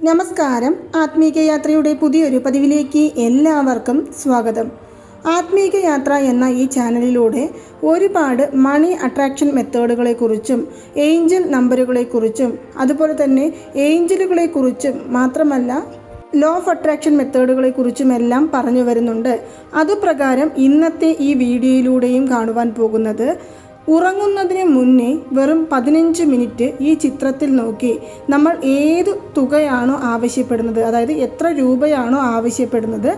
നമസ്കാരം. ആത്മീക യാത്രയുടെ പുതിയൊരു പതിവിലേക്ക് എല്ലാവർക്കും സ്വാഗതം. ആത്മീക യാത്ര എന്ന ഈ ചാനലിലൂടെ ഒരുപാട് മണി അട്രാക്ഷൻ മെത്തേഡുകളെക്കുറിച്ചും ഏഞ്ചൽ നമ്പറുകളെക്കുറിച്ചും അതുപോലെ തന്നെ ഏഞ്ചലുകളെക്കുറിച്ചും മാത്രമല്ല ലോ ഓഫ് അട്രാക്ഷൻ മെത്തേഡുകളെക്കുറിച്ചുമെല്ലാം പറഞ്ഞു വരുന്നുണ്ട്. അതുപ്രകാരം ഇന്നത്തെ ഈ വീഡിയോയിലൂടെയും കാണുവാൻ പോകുന്നത്, ഉറങ്ങുന്നതിന് മുന്നേ വെറും 15 മിനിറ്റ് ഈ ചിത്രത്തിൽ നോക്കി നമ്മൾ ഏത് തുകയാണോ ആവശ്യപ്പെടുന്നത്, അതായത് എത്ര രൂപയാണോ ആവശ്യപ്പെടുന്നത്,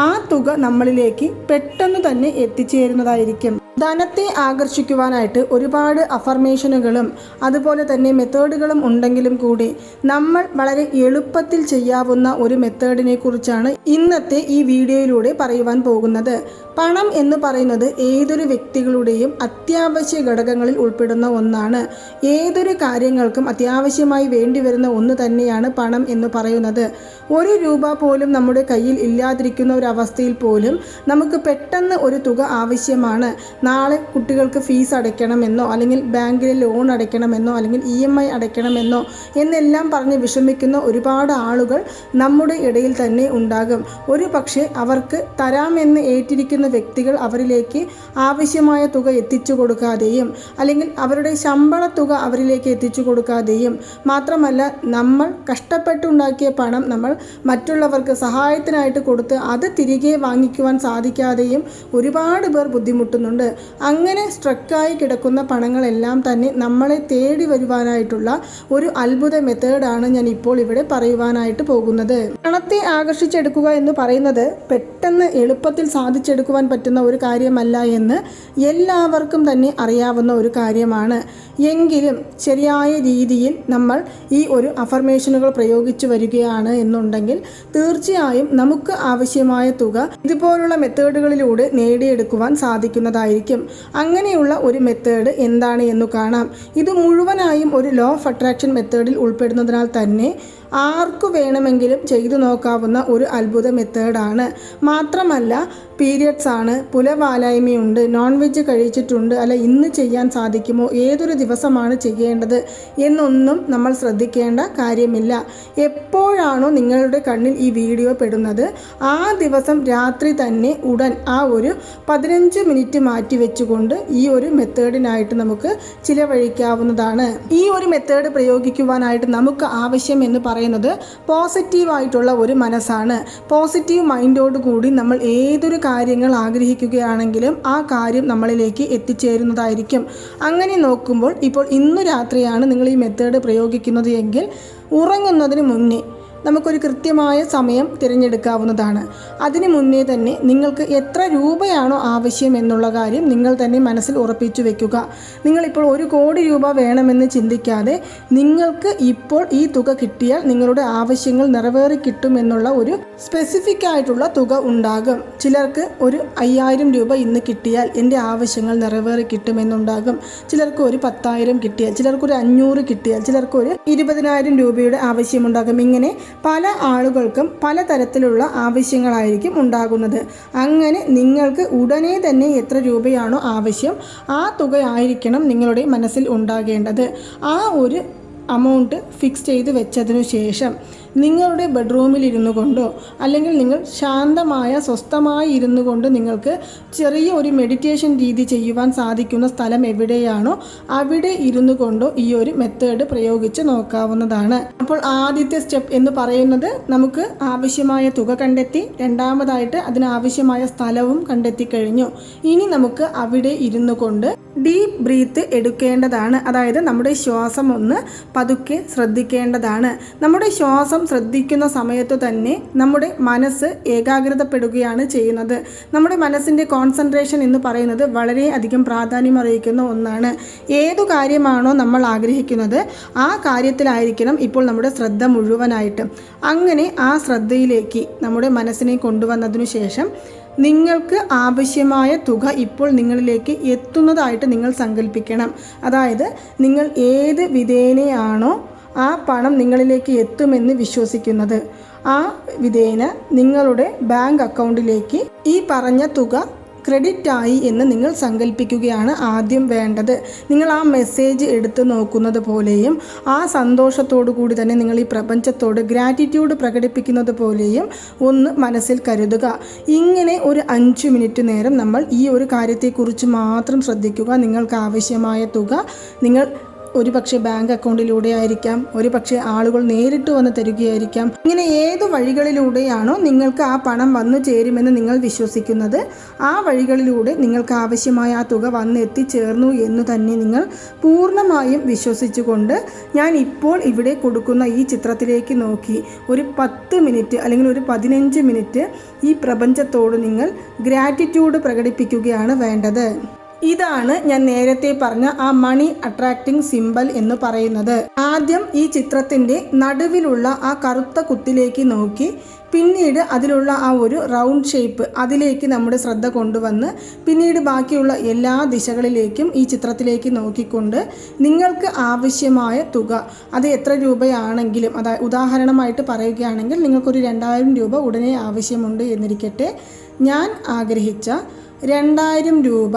ആ തുക നമ്മളിലേക്ക് പെട്ടെന്ന് തന്നെ എത്തിച്ചേരുന്നതായിരിക്കും. ധനത്തെ ആകർഷിക്കുവാനായിട്ട് ഒരുപാട് അഫർമേഷനുകളും അതുപോലെ തന്നെ മെത്തേഡുകളും ഉണ്ടെങ്കിലും കൂടി നമ്മൾ വളരെ എളുപ്പത്തിൽ ചെയ്യാവുന്ന ഒരു മെത്തേഡിനെ കുറിച്ചാണ് ഇന്നത്തെ ഈ വീഡിയോയിലൂടെ പറയുവാൻ പോകുന്നത്. പണം എന്ന് പറയുന്നത് ഏതൊരു വ്യക്തികളുടെയും അത്യാവശ്യ ഘടകങ്ങളിൽ ഉൾപ്പെടുന്ന ഒന്നാണ്. ഏതൊരു കാര്യങ്ങൾക്കും അത്യാവശ്യമായി വേണ്ടി വരുന്ന ഒന്ന് തന്നെയാണ് പണം എന്ന് പറയുന്നത്. ഒരു രൂപ പോലും നമ്മുടെ കയ്യിൽ ഇല്ലാതിരിക്കുന്ന ഒരു അവസ്ഥയിൽ പോലും നമുക്ക് പെട്ടെന്ന് ഒരു തുക ആവശ്യമാണ്. നാളെ കുട്ടികൾക്ക് ഫീസ് അടയ്ക്കണമെന്നോ അല്ലെങ്കിൽ ബാങ്കിലെ ലോൺ അടയ്ക്കണമെന്നോ അല്ലെങ്കിൽ EMI അടയ്ക്കണമെന്നോ എന്നെല്ലാം പറഞ്ഞ് വിഷമിക്കുന്ന ഒരുപാട് ആളുകൾ നമ്മുടെ ഇടയിൽ തന്നെ ഉണ്ടാകും. ഒരു പക്ഷേ അവർക്ക് തരാമെന്ന് ഏറ്റിരിക്കുന്ന വ്യക്തികൾ അവരിലേക്ക് ആവശ്യമായ തുക എത്തിച്ചു കൊടുക്കാതെയും അല്ലെങ്കിൽ അവരുടെ ശമ്പള തുക അവരിലേക്ക് എത്തിച്ചു കൊടുക്കാതെയും, മാത്രമല്ല നമ്മൾ കഷ്ടപ്പെട്ടുണ്ടാക്കിയ പണം നമ്മൾ മറ്റുള്ളവർക്ക് സഹായത്തിനായിട്ട് കൊടുത്ത് അത് തിരികെ വാങ്ങിക്കുവാൻ സാധിക്കാതെയും ഒരുപാട് പേർ ബുദ്ധിമുട്ടുന്നുണ്ട്. അങ്ങനെ സ്ട്രക്കായി കിടക്കുന്ന പണങ്ങളെല്ലാം തന്നെ നമ്മളെ തേടി വരുവാനായിട്ടുള്ള ഒരു അത്ഭുത മെത്തേഡാണ് ഞാൻ ഇപ്പോൾ ഇവിടെ പറയുവാനായിട്ട് പോകുന്നത്. പണത്തെ ആകർഷിച്ചെടുക്കുക എന്ന് പറയുന്നത് പെട്ടെന്ന് എളുപ്പത്തിൽ സാധിച്ചെടുക്കുവാൻ പറ്റുന്ന ഒരു കാര്യമല്ല എന്ന് എല്ലാവർക്കും തന്നെ അറിയാവുന്ന ഒരു കാര്യമാണ്. എങ്കിലും ശരിയായ രീതിയിൽ നമ്മൾ ഈ ഒരു അഫർമേഷനുകൾ പ്രയോഗിച്ചു വരികയാണ് എന്നുണ്ടെങ്കിൽ തീർച്ചയായും നമുക്ക് ആവശ്യമായ തുക ഇതുപോലുള്ള മെത്തേഡുകളിലൂടെ നേടിയെടുക്കുവാൻ സാധിക്കുന്നതായിരിക്കും. അങ്ങനെയുള്ള ഒരു മെത്തേഡ് എന്താണ് എന്ന് കാണാം. ഇത് മുഴുവനായും ഒരു ലോ ഓഫ് അട്രാക്ഷൻ മെത്തേഡിൽ ഉൾപ്പെടുന്നതിനാൽ തന്നെ ആർക്കു വേണമെങ്കിലും ചെയ്തു നോക്കാവുന്ന ഒരു അത്ഭുത മെത്തേഡാണ്. മാത്രമല്ല പീരിയഡ്സ് ആണ്, പുലവാലായ്മയുണ്ട്, നോൺ വെജ് കഴിച്ചിട്ടുണ്ട്, അല്ല ഇന്ന് ചെയ്യാൻ സാധിക്കുമോ, ഏതൊരു ദിവസമാണ് ചെയ്യേണ്ടത് എന്നൊന്നും നമ്മൾ ശ്രദ്ധിക്കേണ്ട കാര്യമില്ല. എപ്പോഴാണോ നിങ്ങളുടെ കണ്ണിൽ ഈ വീഡിയോ പെടുന്നത് ആ ദിവസം രാത്രി തന്നെ ഉടൻ ആ ഒരു 15 മിനിറ്റ് മാറ്റി വെച്ചുകൊണ്ട് ഈ ഒരു മെത്തേഡിനായിട്ട് നമുക്ക് ചിലവഴിക്കാവുന്നതാണ്. ഈ ഒരു മെത്തേഡ് പ്രയോഗിക്കുവാനായിട്ട് നമുക്ക് ആവശ്യം എന്ന് പറയുന്നത് പോസിറ്റീവായിട്ടുള്ള ഒരു മനസ്സാണ്. പോസിറ്റീവ് മൈൻഡോട് കൂടി നമ്മൾ ഏതൊരു കാര്യങ്ങൾ ആഗ്രഹിക്കുകയാണെങ്കിലും ആ കാര്യം നമ്മളിലേക്ക് എത്തിച്ചേരുന്നതായിരിക്കും. അങ്ങനെ നോക്കുമ്പോൾ ഇപ്പോൾ ഇന്നു രാത്രിയാണ് നിങ്ങൾ ഈ മെത്തേഡ് പ്രയോഗിക്കുന്നത് എങ്കിൽ ഉറങ്ങുന്നതിന് മുന്നേ നമുക്കൊരു കൃത്യമായ സമയം തിരഞ്ഞെടുക്കാവുന്നതാണ്. അതിനു മുന്നേ തന്നെ നിങ്ങൾക്ക് എത്ര രൂപയാണോ ആവശ്യം എന്നുള്ള കാര്യം നിങ്ങൾ തന്നെ മനസ്സിൽ ഉറപ്പിച്ചു വെക്കുക. നിങ്ങളിപ്പോൾ 1 കോടി രൂപ വേണമെന്ന് ചിന്തിക്കാതെ നിങ്ങൾക്ക് ഇപ്പോൾ ഈ തുക കിട്ടിയാൽ നിങ്ങളുടെ ആവശ്യങ്ങൾ നിറവേറി കിട്ടുമെന്നുള്ള ഒരു സ്പെസിഫിക് ആയിട്ടുള്ള തുക ഉണ്ടാകും. ചിലർക്ക് ഒരു 5000 രൂപ ഇന്ന് കിട്ടിയാൽ എൻ്റെ ആവശ്യങ്ങൾ നിറവേറി കിട്ടുമെന്നുണ്ടാകും. ചിലർക്ക് ഒരു 10,000 കിട്ടിയാൽ, ചിലർക്കൊരു 500 കിട്ടിയാൽ, ചിലർക്കൊരു 20,000 രൂപയുടെ ആവശ്യമുണ്ടാകും. ഇങ്ങനെ പല ആളുകൾക്കും പലതരത്തിലുള്ള ആവശ്യങ്ങളായിരിക്കും ഉണ്ടാകുന്നത്. അങ്ങനെ നിങ്ങൾക്ക് ഉടനെ തന്നെ എത്ര രൂപയാണോ ആവശ്യം ആ തുകയായിരിക്കണം നിങ്ങളുടെ മനസ്സിൽ ഉണ്ടാകേണ്ടത്. ആ ഒരു അമൗണ്ട് ഫിക്സ് ചെയ്ത് വെച്ചതിനു ശേഷം നിങ്ങളുടെ ബെഡ്റൂമിൽ ഇരുന്നു കൊണ്ടോ അല്ലെങ്കിൽ നിങ്ങൾ ശാന്തമായ സ്വസ്ഥമായി ഇരുന്നു കൊണ്ട് നിങ്ങൾക്ക് ചെറിയ ഒരു മെഡിറ്റേഷൻ രീതി ചെയ്യുവാൻ സാധിക്കുന്ന സ്ഥലം എവിടെയാണോ അവിടെ ഇരുന്നു കൊണ്ടോ ഈ ഒരു മെത്തേഡ് പ്രയോഗിച്ച് നോക്കാവുന്നതാണ്. അപ്പോൾ ആദ്യത്തെ സ്റ്റെപ്പ് എന്ന് പറയുന്നത് നമുക്ക് ആവശ്യമായ തുക കണ്ടെത്തി, രണ്ടാമതായിട്ട് അതിനാവശ്യമായ സ്ഥലവും കണ്ടെത്തി കഴിഞ്ഞു. ഇനി നമുക്ക് അവിടെ ഇരുന്നു കൊണ്ട് ഡീപ്പ് ബ്രീത്ത് എടുക്കേണ്ടതാണ്. അതായത് നമ്മുടെ ശ്വാസം ഒന്ന് പതുക്കെ ശ്രദ്ധിക്കേണ്ടതാണ്. നമ്മുടെ ശ്വാസം ശ്രദ്ധിക്കുന്ന സമയത്ത് തന്നെ നമ്മുടെ മനസ്സ് ഏകാഗ്രതപ്പെടുകയാണ് ചെയ്യുന്നത്. നമ്മുടെ മനസ്സിൻ്റെ കോൺസെൻട്രേഷൻ എന്ന് പറയുന്നത് വളരെയധികം പ്രാധാന്യം അറിയിക്കുന്ന ഒന്നാണ്. ഏതു കാര്യമാണോ നമ്മൾ ആഗ്രഹിക്കുന്നത് ആ കാര്യത്തിലായിരിക്കണം ഇപ്പോൾ നമ്മുടെ ശ്രദ്ധ മുഴുവനായിട്ട്. അങ്ങനെ ആ ശ്രദ്ധയിലേക്ക് നമ്മുടെ മനസ്സിനെ കൊണ്ടുവന്നതിനു ശേഷം നിങ്ങൾക്ക് ആവശ്യമായ തുക ഇപ്പോൾ നിങ്ങളിലേക്ക് എത്തുന്നതായിട്ട് നിങ്ങൾ സങ്കല്പിക്കണം. അതായത് നിങ്ങൾ ഏത് വിധേനയാണോ ആ പണം നിങ്ങളിലേക്ക് എത്തുമെന്ന് വിശ്വസിക്കുന്നത് ആ വിധേന നിങ്ങളുടെ ബാങ്ക് അക്കൗണ്ടിലേക്ക് ഈ പറഞ്ഞ തുക ക്രെഡിറ്റ് ആയി എന്ന് നിങ്ങൾ സങ്കല്പിക്കുകയാണ് ആദ്യം വേണ്ടത്. നിങ്ങൾ ആ മെസ്സേജ് എടുത്ത് നോക്കുന്നത് പോലെയും ആ സന്തോഷത്തോടു കൂടി തന്നെ നിങ്ങൾ ഈ പ്രപഞ്ചത്തോട് ഗ്രാറ്റിറ്റ്യൂഡ് പ്രകടിപ്പിക്കുന്നത് പോലെയും ഒന്ന് മനസ്സിൽ കരുതുക. ഇങ്ങനെ ഒരു 5 മിനിറ്റ് നേരം നമ്മൾ ഈ ഒരു കാര്യത്തെക്കുറിച്ച് മാത്രം ശ്രദ്ധിക്കുക. നിങ്ങൾക്ക് ആവശ്യമായ തുക നിങ്ങൾ ഒരുപക്ഷെ ബാങ്ക് അക്കൗണ്ടിലൂടെ ആയിരിക്കാം, ഒരുപക്ഷെ ആളുകൾ നേരിട്ട് വന്ന് തരികയായിരിക്കാം. ഇങ്ങനെ ഏത് വഴികളിലൂടെയാണോ നിങ്ങൾക്ക് ആ പണം വന്നു ചേരുമെന്ന് നിങ്ങൾ വിശ്വസിക്കുന്നത്, ആ വഴികളിലൂടെ നിങ്ങൾക്ക് ആവശ്യമായ ആ തുക വന്ന് എത്തിച്ചേർന്നു എന്ന് തന്നെ നിങ്ങൾ പൂർണ്ണമായും വിശ്വസിച്ചുകൊണ്ട് ഞാൻ ഇപ്പോൾ ഇവിടെ കൊടുക്കുന്ന ഈ ചിത്രത്തിലേക്ക് നോക്കി ഒരു 10 മിനിറ്റ് അല്ലെങ്കിൽ ഒരു 15 മിനിറ്റ് ഈ പ്രപഞ്ചത്തോട് നിങ്ങൾ ഗ്രാറ്റിറ്റ്യൂഡ് പ്രകടിപ്പിക്കുകയാണ് വേണ്ടത്. ഇതാണ് ഞാൻ നേരത്തെ പറഞ്ഞ ആ മണി അട്രാക്റ്റിംഗ് സിമ്പൽ എന്ന് പറയുന്നത്. ആദ്യം ഈ ചിത്രത്തിൻ്റെ നടുവിലുള്ള ആ കറുത്ത കുത്തിലേക്ക് നോക്കി, പിന്നീട് അതിലുള്ള ആ ഒരു റൗണ്ട് ഷേപ്പ് അതിലേക്ക് നമ്മുടെ ശ്രദ്ധ കൊണ്ടുവന്ന്, പിന്നീട് ബാക്കിയുള്ള എല്ലാ ദിശകളിലേക്കും ഈ ചിത്രത്തിലേക്ക് നോക്കിക്കൊണ്ട് നിങ്ങൾക്ക് ആവശ്യമായ തുക, അത് എത്ര രൂപയാണെങ്കിലും, ഉദാഹരണമായിട്ട് പറയുകയാണെങ്കിൽ നിങ്ങൾക്കൊരു 2000 രൂപ ഉടനെ ആവശ്യമുണ്ട് എന്നിരിക്കട്ടെ. ഞാൻ ആഗ്രഹിച്ച 2000 രൂപ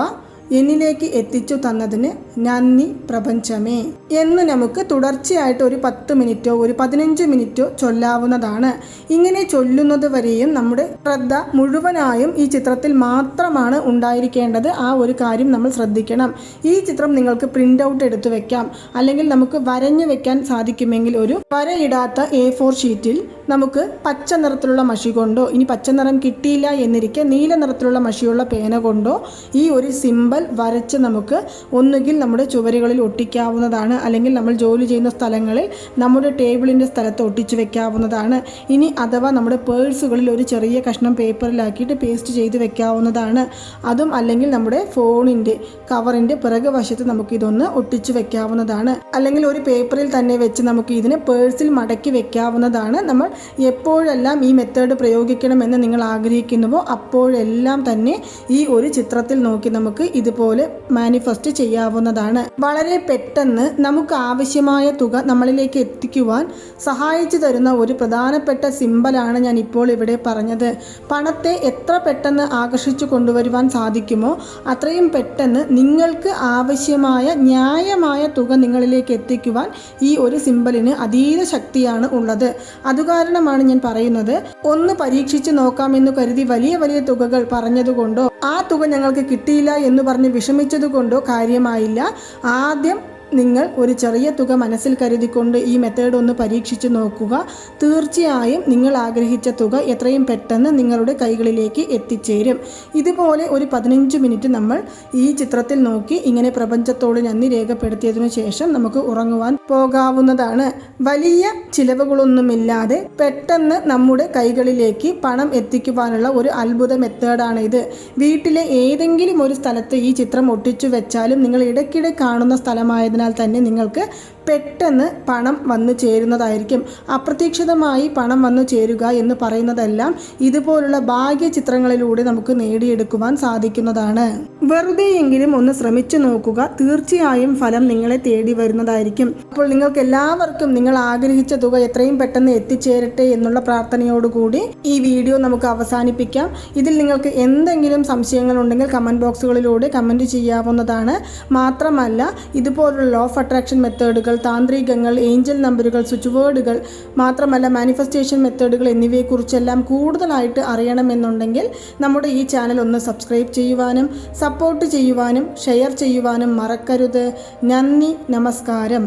എന്നിലേക്ക് എത്തിച്ചു തന്നതിന് നന്ദി പ്രപഞ്ചമേ എന്ന് നമുക്ക് തുടർച്ചയായിട്ട് ഒരു 10 മിനിറ്റോ ഒരു 15 മിനിറ്റോ ചൊല്ലാവുന്നതാണ്. ഇങ്ങനെ ചൊല്ലുന്നത് വരെയും നമ്മുടെ ശ്രദ്ധ മുഴുവനായും ഈ ചിത്രത്തിൽ മാത്രമാണ് ഉണ്ടായിരിക്കേണ്ടത്. ആ ഒരു കാര്യം നമ്മൾ ശ്രദ്ധിക്കണം. ഈ ചിത്രം നിങ്ങൾക്ക് പ്രിൻ്റ് ഔട്ട് എടുത്തു വെക്കാം, അല്ലെങ്കിൽ നമുക്ക് വരഞ്ഞു വെക്കാൻ സാധിക്കുമെങ്കിൽ ഒരു വരയിടാത്ത A4 ഷീറ്റിൽ നമുക്ക് പച്ച നിറത്തിലുള്ള മഷി കൊണ്ടോ, ഇനി പച്ച നിറം കിട്ടിയില്ല എന്നിരിക്കെ നീല നിറത്തിലുള്ള മഷിയുള്ള പേന കൊണ്ടോ ഈ ഒരു സിമ്പൽ വരച്ച് നമുക്ക് ഒന്നുകിൽ നമ്മുടെ ചുവരുകളിൽ ഒട്ടിക്കാവുന്നതാണ്, അല്ലെങ്കിൽ നമ്മൾ ജോലി ചെയ്യുന്ന സ്ഥലങ്ങളിൽ നമ്മുടെ ടേബിളിൻ്റെ സ്ഥലത്ത് ഒട്ടിച്ചു വെക്കാവുന്നതാണ്. ഇനി അഥവാ നമ്മുടെ പേഴ്സുകളിൽ ഒരു ചെറിയ കഷ്ണം പേപ്പറിലാക്കിയിട്ട് പേസ്റ്റ് ചെയ്ത് വെക്കാവുന്നതാണ്. അതും അല്ലെങ്കിൽ നമ്മുടെ ഫോണിൻ്റെ കവറിൻ്റെ പിറകു വശത്ത് നമുക്കിതൊന്ന് ഒട്ടിച്ചു വെക്കാവുന്നതാണ്. അല്ലെങ്കിൽ ഒരു പേപ്പറിൽ തന്നെ വെച്ച് നമുക്ക് ഇതിനെ പേഴ്സിൽ മടക്കി വെക്കാവുന്നതാണ്. നമ്മൾ എപ്പോഴെല്ലാം ഈ മെത്തേഡ് പ്രയോഗിക്കണമെന്ന് നിങ്ങൾ ആഗ്രഹിക്കുന്നുവോ അപ്പോഴെല്ലാം തന്നെ ഈ ഒരു ചിത്രത്തിൽ നോക്കി നമുക്ക് ഇതുപോലെ മാനിഫെസ്റ്റ് ചെയ്യാവുന്നതാണ്. വളരെ പെട്ടെന്ന് നമുക്ക് ആവശ്യമായ തുക നമ്മളിലേക്ക് എത്തിക്കുവാൻ സഹായിച്ചു തരുന്ന ഒരു പ്രധാനപ്പെട്ട സിമ്പലാണ് ഞാൻ ഇപ്പോൾ ഇവിടെ പറഞ്ഞത്. പണത്തെ എത്ര പെട്ടെന്ന് ആകർഷിച്ചു കൊണ്ടുവരുവാൻ സാധിക്കുമോ അത്രയും പെട്ടെന്ന് നിങ്ങൾക്ക് ആവശ്യമായ ന്യായമായ തുക നിങ്ങളിലേക്ക് എത്തിക്കുവാൻ ഈ ഒരു സിമ്പലിന് അതീത ശക്തിയാണ് ഉള്ളത്. അതുകാരണമാണ് ഞാൻ പറയുന്നത്, ഒന്ന് പരീക്ഷിച്ച് നോക്കാമെന്ന് കരുതി വലിയ വലിയ തുകകൾ പറഞ്ഞതുകൊണ്ടോ ആ തുക ഞങ്ങൾക്ക് കിട്ടിയില്ല എന്ന് പറഞ്ഞ് വിഷമിച്ചതുകൊണ്ടോ കാര്യമായില്ല. ആദ്യം നിങ്ങൾ ഒരു ചെറിയ തുക മനസ്സിൽ കരുതിക്കൊണ്ട് ഈ മെത്തേഡ് ഒന്ന് പരീക്ഷിച്ച് നോക്കുക. തീർച്ചയായും നിങ്ങൾ ആഗ്രഹിച്ച തുക എത്രയും പെട്ടെന്ന് നിങ്ങളുടെ കൈകളിലേക്ക് എത്തിച്ചേരും. ഇതുപോലെ ഒരു 15 മിനിറ്റ് നമ്മൾ ഈ ചിത്രത്തിൽ നോക്കി ഇങ്ങനെ പ്രപഞ്ചത്തോട് നന്ദി രേഖപ്പെടുത്തിയതിനു ശേഷം നമുക്ക് ഉറങ്ങുവാൻ പോകാവുന്നതാണ്. വലിയ ചിലവുകളൊന്നുമില്ലാതെ പെട്ടെന്ന് നമ്മുടെ കൈകളിലേക്ക് പണം എത്തിക്കുവാനുള്ള ഒരു അത്ഭുത മെത്തേഡാണ് ഇത്. വീട്ടിലെ ഏതെങ്കിലും ഒരു സ്ഥലത്ത് ഈ ചിത്രം ഒട്ടിച്ചു വെച്ചാലും നിങ്ങൾ ഇടയ്ക്കിടെ കാണുന്ന സ്ഥലമായതിനാൽ തന്നെ നിങ്ങൾക്ക് പെട്ടെന്ന് പണം വന്നു ചേരുന്നതായിരിക്കും. അപ്രതീക്ഷിതമായി പണം വന്നു ചേരുക എന്ന് പറയുന്നതെല്ലാം ഇതുപോലുള്ള ഭാഗ്യ ചിത്രങ്ങളിലൂടെ നമുക്ക് നേടിയെടുക്കുവാൻ സാധിക്കുന്നതാണ്. വെറുതെയെങ്കിലും ഒന്ന് ശ്രമിച്ചു നോക്കുക. തീർച്ചയായും ഫലം നിങ്ങളെ തേടി വരുന്നതായിരിക്കും. അപ്പോൾ നിങ്ങൾക്ക് എല്ലാവർക്കും നിങ്ങൾ ആഗ്രഹിച്ച തുക എത്രയും പെട്ടെന്ന് എത്തിച്ചേരട്ടെ എന്നുള്ള പ്രാർത്ഥനയോടുകൂടി ഈ വീഡിയോ നമുക്ക് അവസാനിപ്പിക്കാം. ഇതിൽ നിങ്ങൾക്ക് എന്തെങ്കിലും സംശയങ്ങൾ ഉണ്ടെങ്കിൽ കമൻറ്റ് ബോക്സുകളിലൂടെ കമൻറ്റ് ചെയ്യാവുന്നതാണ്. മാത്രമല്ല ഇതുപോലുള്ള ലോ ഓഫ് അട്രാക്ഷൻ മെത്തേഡുകൾ, താന്ത്രികങ്ങൾ, ഏഞ്ചൽ നമ്പറുകൾ, സ്വിച്ച് വേർഡുകൾ, മാത്രമല്ല മാനിഫെസ്റ്റേഷൻ മെത്തേഡുകൾ എന്നിവയെക്കുറിച്ചെല്ലാം കൂടുതലായിട്ട് അറിയണമെന്നുണ്ടെങ്കിൽ നമ്മുടെ ഈ ചാനൽ ഒന്ന് സബ്സ്ക്രൈബ് ചെയ്യുവാനും സപ്പോർട്ട് ചെയ്യുവാനും ഷെയർ ചെയ്യുവാനും മറക്കരുത്. നന്ദി, നമസ്കാരം.